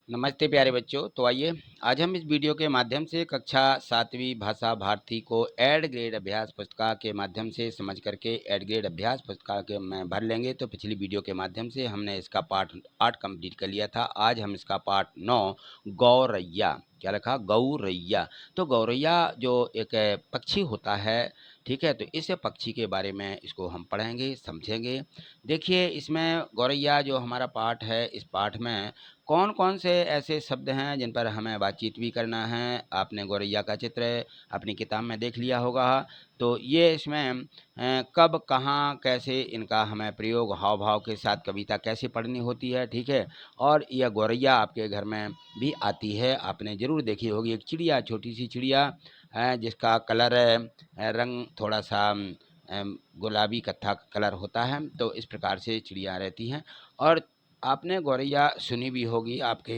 नमस्ते प्यारे बच्चों। तो आइए आज हम इस वीडियो के माध्यम से कक्षा 7वीं भाषा भारती को एड ग्रेड अभ्यास पुस्तिका के माध्यम से समझ करके एड ग्रेड अभ्यास पुस्तिका के में भर लेंगे। तो पिछली वीडियो के माध्यम से हमने इसका पार्ट 8 कंप्लीट कर लिया था। आज हम इसका पार्ट 9 गौरैया, क्या लिखा, गौरैया। तो गौरैया जो एक पक्षी होता है, ठीक है, तो इस पक्षी के बारे में इसको हम पढ़ेंगे, समझेंगे। देखिए इसमें गौरैया जो हमारा पाठ है, इस पाठ में कौन कौन से ऐसे शब्द हैं जिन पर हमें बातचीत भी करना है। आपने गौरैया का चित्र अपनी किताब में देख लिया होगा। तो ये इसमें कब, कहाँ, कैसे इनका हमें प्रयोग, हाव भाव के साथ कविता कैसे पढ़नी होती है, ठीक है। और यह गौरैया आपके घर में भी आती है, आपने ज़रूर देखी होगी। एक चिड़िया, छोटी सी चिड़िया है जिसका कलर रंग थोड़ा सा गुलाबी कत्था कलर होता है। तो इस प्रकार से चिड़िया रहती हैं। और आपने गौरैया सुनी भी होगी। आपके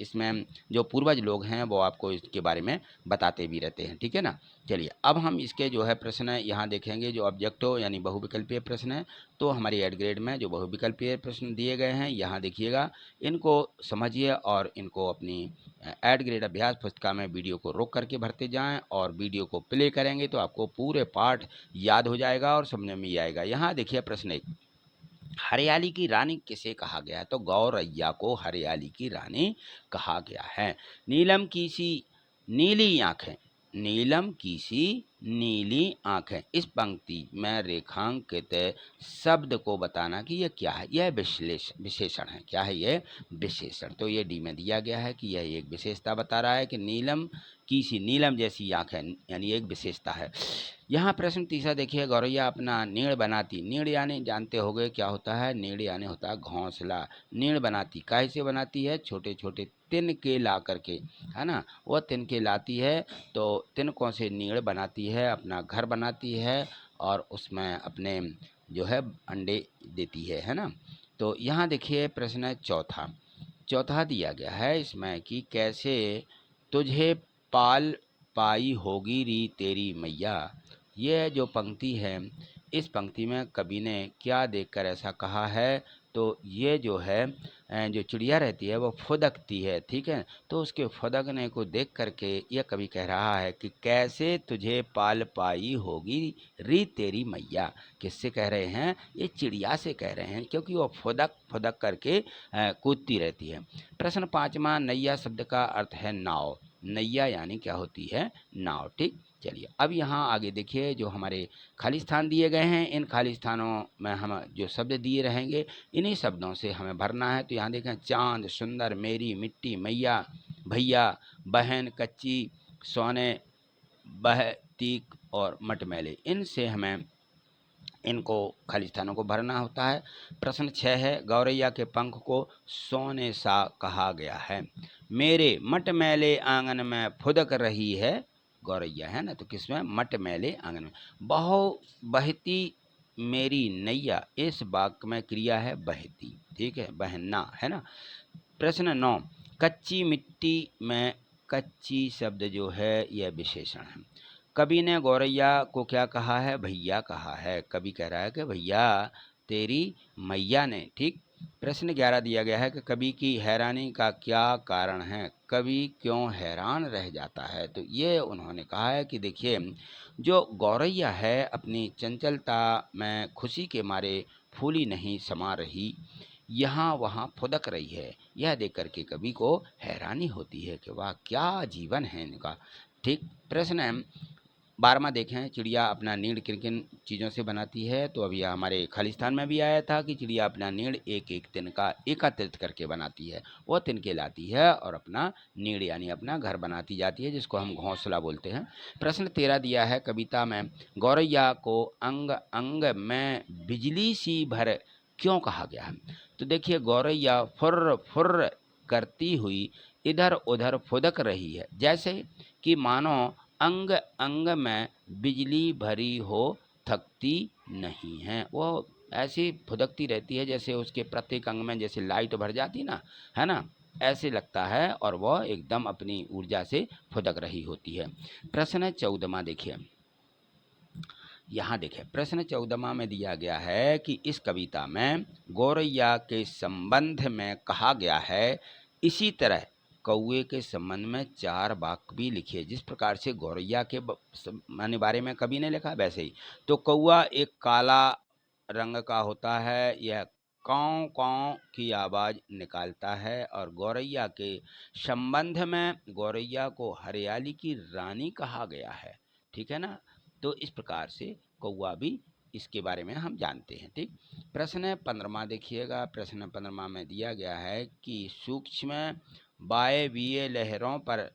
इसमें जो पूर्वज लोग हैं वो आपको इसके बारे में बताते भी रहते हैं, ठीक है ना। चलिए अब हम इसके जो है प्रश्न यहाँ देखेंगे, जो ऑब्जेक्टिव यानी बहुविकल्पीय प्रश्न है। तो हमारी एड ग्रेड में जो बहुविकल्पीय प्रश्न दिए गए हैं यहाँ देखिएगा, इनको समझिए और इनको अपनी एड ग्रेड अभ्यास पुस्तिका में वीडियो को रोक करके भरते जाएं। और वीडियो को प्ले करेंगे तो आपको पूरे पाठ याद हो जाएगा और समझ में आएगा। यहाँ देखिए प्रश्न 1, हरियाली की रानी किसे कहा गया है? तो गौरैया को हरियाली की रानी कहा गया है। नीलम की सी नीली आंखें, नीलम की सी नीली आंखें, इस पंक्ति में रेखांकित शब्द को बताना कि यह क्या है। यह विशेषण है। क्या है ये? विशेषण। तो ये डी में दिया गया है कि यह एक विशेषता बता रहा है कि नीलम की सी, नीलम जैसी आंखें, यानी एक विशेषता है। यहाँ प्रश्न तीसरा देखिए, गौरैया अपना नीड़ बनाती, नीड़ यानी जानते होंगे क्या होता है, नीड़ यानी होता है घोंसला। नीड़ बनाती कैसे बनाती है? छोटे छोटे तिनके ला करके, है ना, वह तिनके लाती है। तो तिनकों से नीड़ बनाती है, अपना घर बनाती है और उसमें अपने जो है अंडे देती है ना। तो यहाँ देखिए प्रश्न चौथा, चौथा दिया गया है इसमें कि कैसे तुझे पाल पाई होगी री तेरी मैया। यह जो पंक्ति है, इस पंक्ति में कवि ने क्या देखकर ऐसा कहा है? तो ये जो है जो चिड़िया रहती है वो फुदकती है, ठीक है। तो उसके फुदकने को देख करके यह कवि कह रहा है कि कैसे तुझे पाल पाई होगी री तेरी मैया। किससे कह रहे हैं? ये चिड़िया से कह रहे हैं, क्योंकि वो फुदक फुदक करके कूदती रहती है। प्रश्न 5वां, नैया शब्द का अर्थ है नाव। नैया यानी क्या होती है? नाव, ठीक। चलिए अब यहाँ आगे देखिए, जो हमारे खाली स्थान दिए गए हैं, इन खाली स्थानों में हम जो शब्द दिए रहेंगे, इन्हीं शब्दों से हमें भरना है। तो यहाँ देखें, चांद, सुंदर, मेरी, मिट्टी, मैया, भैया, बहन, कच्ची, सोने, बहतीक और मटमैले, इनसे हमें इनको खाली स्थानों को भरना होता है। प्रश्न 6 है, गौरैया के पंख को सोने सा कहा गया है। मेरे मटमैले आंगन में फुदक रही है गौरैया, है ना। तो किसमें? मटमैले आंगन में। बहु बहती मेरी नैया, इस वाक्य में क्रिया है बहती, ठीक है, बहना, है ना। प्रश्न 9, कच्ची मिट्टी में कच्ची शब्द जो है यह विशेषण है। कवि ने गौरैया को क्या कहा है? भैया कहा है। कवि कह रहा है कि भैया तेरी मैया ने, ठीक। प्रश्न 11 दिया गया है कि कवि की हैरानी का क्या कारण है? कवि क्यों हैरान रह जाता है? तो ये उन्होंने कहा है कि देखिए, जो गौरैया है अपनी चंचलता में खुशी के मारे फूली नहीं समा रही, यहाँ वहाँ फुदक रही है। यह देख करके कवि को हैरानी होती है कि वाह क्या जीवन है इनका, ठीक। प्रश्न 12वां देखें, चिड़िया अपना नीड़ किन किन चीज़ों से बनाती है? तो अभी हमारे खालिस्तान में भी आया था कि चिड़िया अपना नीड़ एक एक तिनका एकत्रित करके बनाती है। वो तिनके लाती है और अपना नीड़ यानी अपना घर बनाती जाती है, जिसको हम घोंसला बोलते हैं। प्रश्न 13 दिया है, कविता में गौरैया को अंग अंग में बिजली सी भर क्यों कहा गया है? तो देखिए, गौरैया फुर्र फुर्र करती हुई इधर उधर फुदक रही है, जैसे कि मानो अंग अंग में बिजली भरी हो, थकती नहीं है। वो ऐसी फुदकती रहती है जैसे उसके प्रत्येक अंग में जैसे लाइट भर जाती ना, है ना, ऐसे लगता है। और वह एकदम अपनी ऊर्जा से फुदक रही होती है। प्रश्न 14वां देखिए, यहाँ देखें प्रश्न 14वां में दिया गया है कि इस कविता में गौरैया के संबंध में कहा गया है इसी तरह कौए के संबंध में 4 वाक्य भी लिखिए। जिस प्रकार से गौरैया के माने बारे में कवि ने लिखा वैसे ही। तो कौआ एक काला रंग का होता है, यह काँव काँव की आवाज़ निकालता है। और गौरैया के संबंध में गौरैया को हरियाली की रानी कहा गया है, ठीक है ना। तो इस प्रकार से कौआ भी, इसके बारे में हम जानते हैं, ठीक। प्रश्न 15वां देखिएगा। प्रश्न 15वां में दिया गया है कि सूक्ष्म वायवीय लहरों पर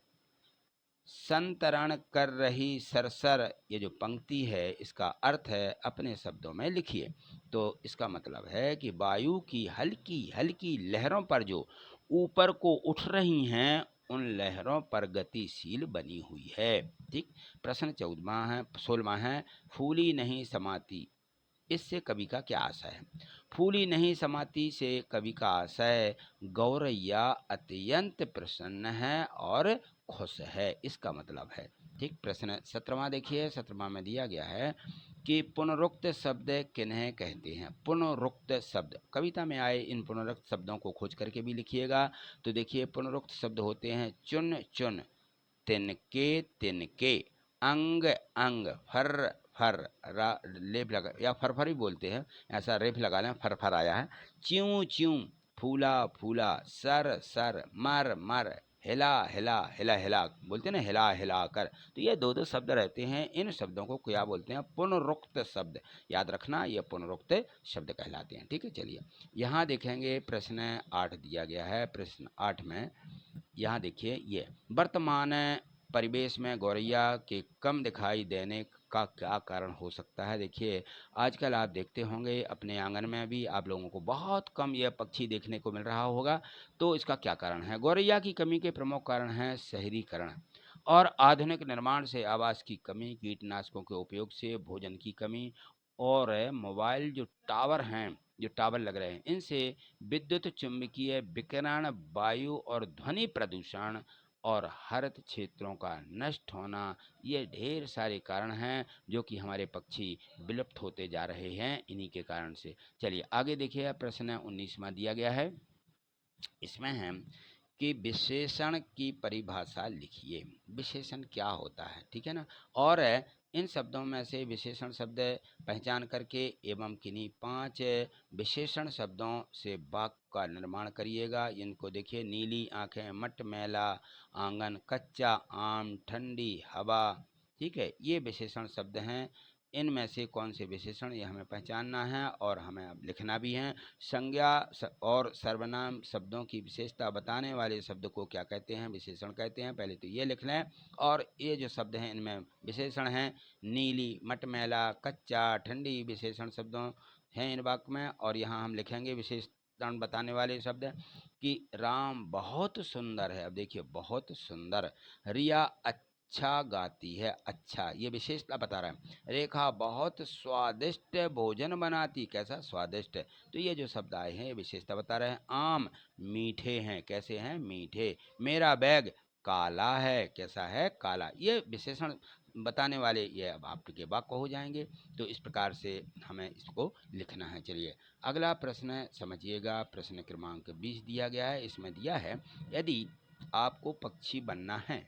संतरण कर रही सरसर, ये जो पंक्ति है इसका अर्थ है अपने शब्दों में लिखिए। तो इसका मतलब है कि वायु की हल्की हल्की लहरों पर जो ऊपर को उठ रही हैं, उन लहरों पर गतिशील बनी हुई है, ठीक। प्रश्न 16वां है, फूली नहीं समाती, इससे कवि का क्या आशय है। फूली नहीं समाती से कवि का आशय गौरैया अत्यंत प्रसन्न है और खुश है, इसका मतलब है, ठीक। प्रश्न 17वां देखिए। 17वां में दिया गया है कि पुनरुक्त शब्द किन्हें कहते हैं। पुनरुक्त शब्द, कविता में आए इन पुनरुक्त शब्दों को खोज करके भी लिखिएगा। तो देखिए, पुनरुक्त शब्द होते हैं चुन चुन, तिनके तिनके, अंग अंग, फर फर, लेप लगा या फरफरी बोलते हैं, ऐसा रेफ लगा लें, फरफर आया है। च्यूं च्यूं, फूला फूला, सर सर, मर मर, हिला हिला, हिला हिला बोलते हैं ना, हिला हिला कर। तो ये दो शब्द रहते हैं, इन शब्दों को क्या बोलते हैं, पुनरुक्त शब्द। याद रखना, ये पुनरुक्त शब्द कहलाते हैं, ठीक है। चलिए यहाँ देखेंगे, प्रश्न 8 दिया गया है। प्रश्न 8 में यहाँ देखिए, ये वर्तमान परिवेश में गौरैया के कम दिखाई देने का क्या कारण हो सकता है। देखिए, आजकल आप देखते होंगे अपने आंगन में भी आप लोगों को बहुत कम यह पक्षी देखने को मिल रहा होगा। तो इसका क्या कारण है। गौरैया की कमी के प्रमुख कारण हैं शहरीकरण और आधुनिक निर्माण से आवास की कमी, कीटनाशकों के उपयोग से भोजन की कमी, और मोबाइल जो टावर हैं, जो टावर लग रहे हैं, इनसे विद्युत चुंबकीय विकिरण, वायु और ध्वनि प्रदूषण और हरित क्षेत्रों का नष्ट होना, ये ढेर सारे कारण हैं जो कि हमारे पक्षी विलुप्त होते जा रहे हैं इन्हीं के कारण से। चलिए आगे देखिए, प्रश्न 19वां दिया गया है। इसमें है कि विशेषण की परिभाषा लिखिए। विशेषण क्या होता है, ठीक है ना। और इन शब्दों में से विशेषण शब्द पहचान करके एवं किन्हीं 5 विशेषण शब्दों से वाक्य का निर्माण करिएगा। इनको देखिए, नीली आंखें, मटमैला आंगन, कच्चा आम, ठंडी हवा, ठीक है। ये विशेषण शब्द हैं। इनमें से कौन से विशेषण, ये हमें पहचानना है और हमें अब लिखना भी है। संज्ञा और सर्वनाम शब्दों की विशेषता बताने वाले शब्द को क्या कहते हैं, विशेषण कहते हैं। पहले तो ये लिख लें। और ये जो शब्द हैं इनमें विशेषण हैं, नीली, मटमैला, कच्चा, ठंडी विशेषण शब्दों हैं इन वाक्य में। और यहाँ हम लिखेंगे विशेषण बताने वाले शब्द कि राम बहुत सुंदर है। अब देखिए, बहुत सुंदर। रिया अच्छा गाती है, अच्छा, ये विशेषता बता रहा है। रेखा बहुत स्वादिष्ट भोजन बनाती, कैसा स्वादिष्ट। तो ये जो शब्द आए हैं ये विशेषता बता रहे हैं। आम मीठे हैं, कैसे हैं, मीठे। मेरा बैग काला है, कैसा है, काला। ये विशेषण बताने वाले ये अब आपके वाक्य हो जाएंगे। तो इस प्रकार से हमें इसको लिखना है। चलिए अगला प्रश्न समझिएगा। प्रश्न क्रमांक 20 दिया गया है। इसमें दिया है, यदि आपको पक्षी बनना है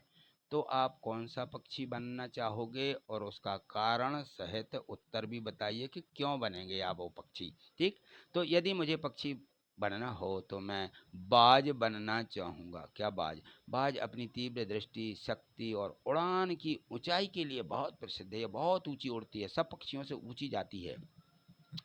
तो आप कौन सा पक्षी बनना चाहोगे और उसका कारण सहित उत्तर भी बताइए कि क्यों बनेंगे आप वो पक्षी, ठीक। तो यदि मुझे पक्षी बनना हो तो मैं बाज बनना चाहूँगा। क्या बाज, बाज अपनी तीव्र दृष्टि, शक्ति और उड़ान की ऊंचाई के लिए बहुत प्रसिद्ध है। बहुत ऊंची उड़ती है, सब पक्षियों से ऊंची जाती है।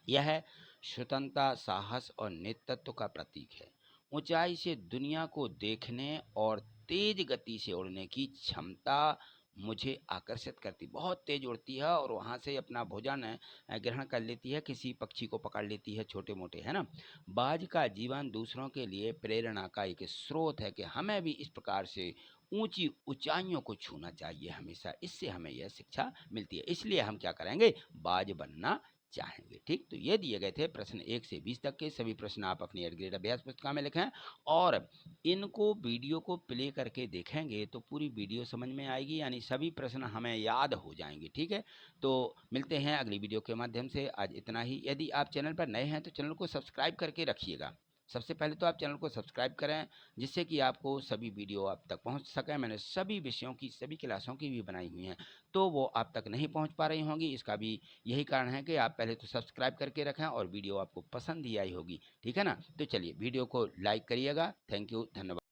यह स्वतंत्रता, साहस और नेतृत्व का प्रतीक है। ऊंचाई से दुनिया को देखने और तेज गति से उड़ने की क्षमता मुझे आकर्षित करती। बहुत तेज उड़ती है और वहाँ से अपना भोजन ग्रहण कर लेती है, किसी पक्षी को पकड़ लेती है, छोटे मोटे, है ना। बाज का जीवन दूसरों के लिए प्रेरणा का एक स्रोत है कि हमें भी इस प्रकार से ऊंची ऊंचाइयों को छूना चाहिए हमेशा। इससे हमें यह शिक्षा मिलती है, इसलिए हम क्या करेंगे, बाज बनना चाहेंगे, ठीक। तो ये दिए गए थे प्रश्न 1 से 20 तक के सभी प्रश्न आप अपनी एट ग्रेड अभ्यास पुस्तिका में लिखें और इनको वीडियो को प्ले करके देखेंगे तो पूरी वीडियो समझ में आएगी, यानी सभी प्रश्न हमें याद हो जाएंगे, ठीक है। तो मिलते हैं अगली वीडियो के माध्यम से। आज इतना ही। यदि आप चैनल पर नए हैं तो चैनल को सब्सक्राइब करके रखिएगा सबसे पहले तो आप चैनल को सब्सक्राइब करें, जिससे कि आपको सभी वीडियो आप तक पहुंच सकें। मैंने सभी विषयों की, सभी क्लासों की भी बनाई हुई हैं, तो वो आप तक नहीं पहुंच पा रही होंगी। इसका भी यही कारण है कि आप पहले तो सब्सक्राइब करके रखें और वीडियो आपको पसंद ही आई होगी, ठीक है ना। तो चलिए वीडियो को लाइक करिएगा। थैंक यू, धन्यवाद।